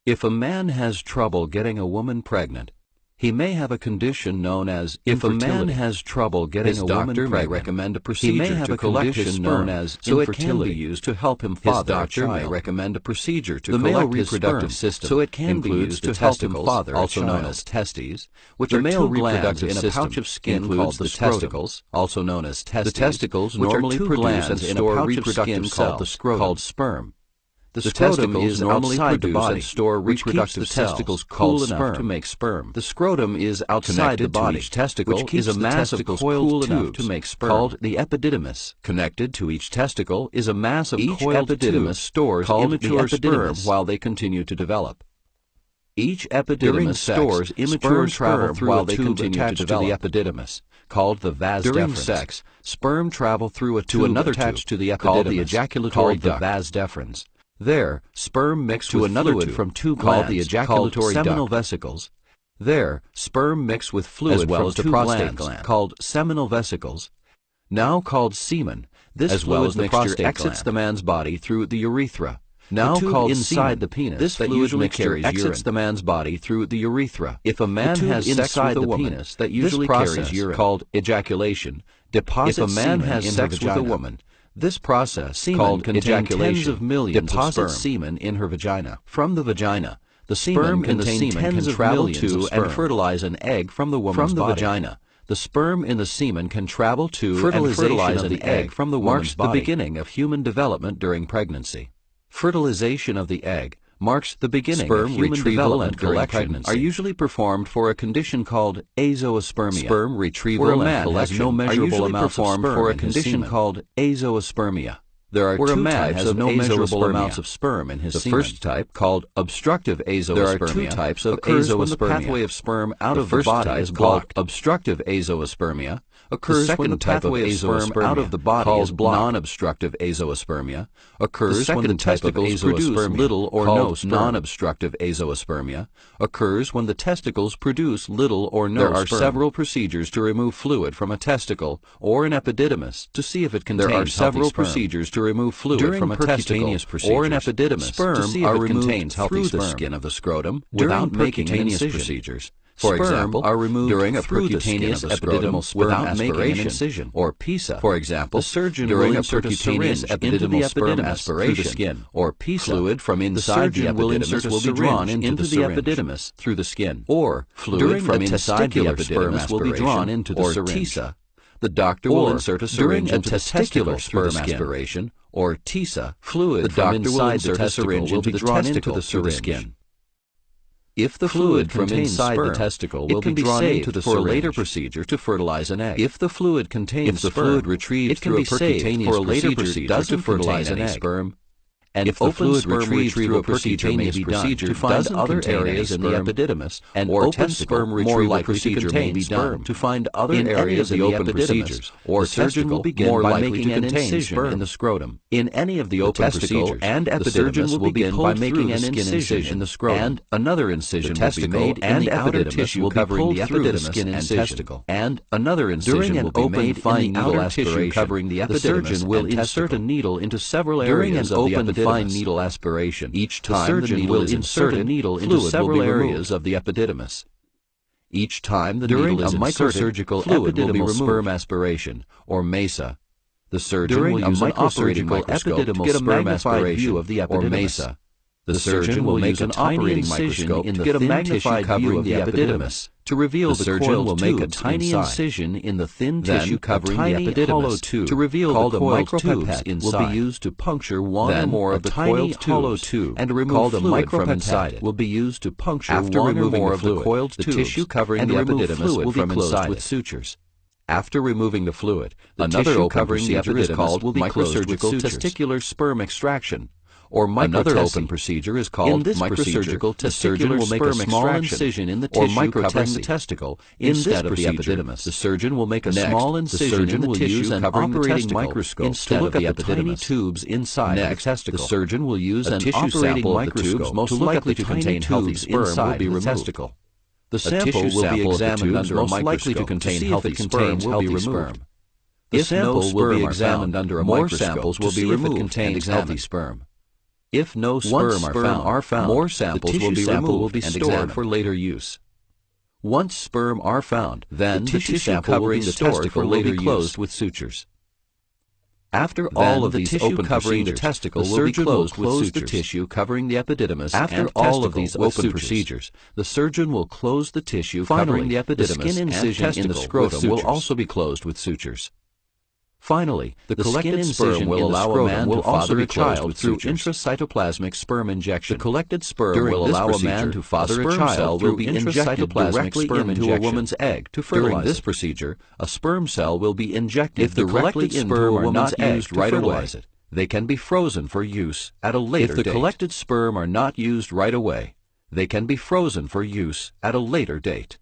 If a man has trouble getting a woman pregnant, he may have a condition known as infertility. If a man has trouble getting a woman pregnant, may recommend a procedure to collect his sperm, so it can be used to help him father a child. His doctor may recommend a procedure to collect his reproductive system, so it can be used to help him father, also known as testes, which are male reproductive in a pouch of skin called the testicles, also known as testes. The testicles normally produce and store reproductive cells called sperm. The scrotum is normally produce and store reproductive testicles called sperm to make sperm. The scrotum is outside the body. Each testicle which is a mass of coiled tubes to make sperm called the epididymis. Connected to each testicle is a mass of coiled tubes stores immature sperm while they continue to develop. Each epididymis stores immature sperm while they continue to develop. To the epididymis, called the vas deferens. During sex, sperm travel through a tube attached to the epididymis, called the ejaculatory duct, the vas deferens. There, sperm mix with fluid from two glands called the ejaculatory seminal vesicles. There, sperm mix with fluid as well as the prostate gland called seminal vesicles. Now called semen, this fluid mixture exits the man's body through the urethra. Now called inside the penis, this fluid mixture exits the man's body through the urethra. If a man has sex with a woman, penis that usually carries urine called ejaculation deposits. If a man has sex with a woman, this process, called ejaculation, of millions deposits semen in her vagina. From the vagina, the sperm in the semen can travel to and fertilize an egg from the woman's body. From the vagina, the sperm in the semen can travel to and fertilize an egg from the woman's body. Marks the beginning of human development during pregnancy. Fertilization of the egg marks the beginning of human development during pregnancy. Are usually performed for a condition called azoospermia. Sperm retrieval and collection has no measurable amounts of sperm for a condition called azoospermia. There are two types of no measurable amounts of sperm in his semen. The first type, called obstructive azoospermia, there are two types of azoospermia. The pathway of sperm out of the body is called obstructive azoospermia. Occurs when the pathway of sperm out of the body is blocked. Non-obstructive azoospermia occurs when the testicles produce little or no sperm. Non-obstructive azoospermia occurs when the testicles produce little or no sperm. There are several procedures to remove fluid from a testicle or an epididymis to see if it contains healthy sperm. There are several procedures to remove fluid from a testicle or an epididymis to see if it contains healthy sperm. Through the skin of the scrotum without making an incision. For example, are removed during a percutaneous epididymal sperm aspiration, or PISA. For example, the surgeon during a percutaneous epididymal sperm aspiration through the skin, or PISA. Fluid from inside the epididymis will be drawn into the epididymis through the skin, or fluid from inside the epididymis will be drawn into the syringe. TISA. The doctor will insert a syringe into the testicular sperm aspiration, or TISA. Fluid from inside the testicle will be drawn into the syringe. If the fluid from inside the testicle will be drawn into the syringe for a later procedure to fertilize an egg. If the fluid contains sperm, fluid retrieved through a percutaneous procedure doesn't fertilize an egg. And if the fluid retrieved through a percutaneous procedure to find other areas in the epididymis, and open sperm retrieval procedure may be done to find other areas in the open procedures, or the surgeon will begin by making an incision in the scrotum. In any of the open procedures, and the surgeon will begin by making an incision in the scrotum, and another incision will be made in the outer tissue covering the epididymis and testicle, and another incision will be made in the outer tissue covering the epididymis. The surgeon will insert a needle into several areas of the epididymis. Fine needle aspiration. Each time the surgeon will insert a needle into several areas of the epididymis. Each time the needle is inserted, fluid will be removed. Sperm aspiration, or MESA. The surgeon will use an operating microscope to get a magnified view of the epididymis, or MESA. The surgeon will make an operating microscope to get a magnified view of the epididymis. To reveal the surgeon will make a tiny incision in the thin tissue covering the epididymis. To reveal the coiled tubes will be used to puncture one or more of the coiled tubes and remove fluid from inside it. Will be used to puncture one or more of the coiled tubes. The tissue covering the epididymis will be closed with sutures. After removing the fluid, another open procedure is called microsurgical testicular sperm extraction. Or another open procedure is called microsurgical testicular. The surgeon will make a small incision in the tissue covering the testicle instead of the epididymis. The surgeon will make a small incision in the tissue covering the testicle instead of the tiny tubes inside the testicle. The surgeon will use an operating microscope most likely to contain healthy sperm will be removed. The sample will be examined under a microscope to see if it contains healthy sperm. The sample will be examined under a microscope to see if it contains healthy sperm. If no sperm are found, more samples will be removed and examined for later use. Once sperm are found, then the tissue covering the testicle will be closed with sutures. After all of these open procedures, the surgeon will close the tissue covering the epididymis and testicle. The surgeon will close the tissue covering the epididymis and skin incision in the scrotum will also be closed with sutures. Finally, the collected sperm will allow a man to father a child through intracytoplasmic sperm injection. The collected sperm will allow a man to father a child will be injected directly into a woman's egg to fertilize. During this procedure, a sperm cell will be injected directly into a woman's egg to fertilize it. They can be frozen for use at a later date. If the collected sperm are not used right away, they can be frozen for use at a later date.